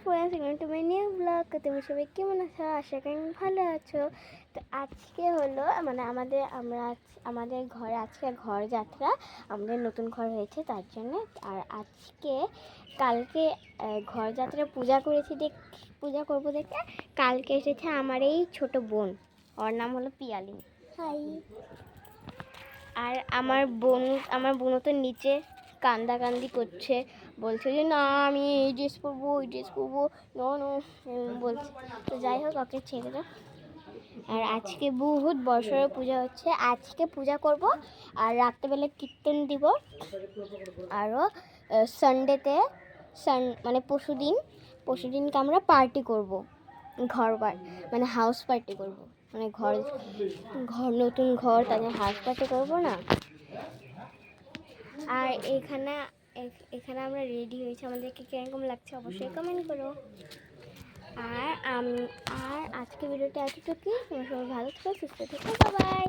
Friends, welcome to my new blog. তুমি সবাই কেমন আছো? আশা করি ভালো আছো। তো আজকে হলো মানে আমাদের ঘরে আজকে ঘর যাত্রা, আমাদের নতুন ঘর হয়েছে তার জন্য। আর কালকে ঘর যাত্রা পূজা করবো দেখে কালকে এসেছে আমার এই ছোট বোন, ওর নাম হলো পিয়ালি। হাই। আর আমার বোনও তো নিচে কান্দাকান্দি করছে, বলছে যে না আমি এই ড্রেস পরবো ওই ড্রেস পরবো, নো বলছে। তো যাই হোক, ওকে ছেড়ে দাও। আর আজকে বহুত বছরের পূজা হচ্ছে, আজকে পূজা করব আর রাত্রেবেলা কীর্তন দিব। আরও সানডেতে মানে পরশুদিনকে আমরা পার্টি করব, মানে হাউস পার্টি করব, মানে ঘর নতুন ঘর তাদের হাউস পার্টি করবো না। আর এখানে আমরা রেডি হয়েছি, আমাদেরকে কিরকম লাগছে অবশ্যই কমেন্ট করো। আর আজকে ভিডিওটা এতটুকুই। তোমরা সবাই ভালো থেকো, সুস্থ থেকো, বাই বাই।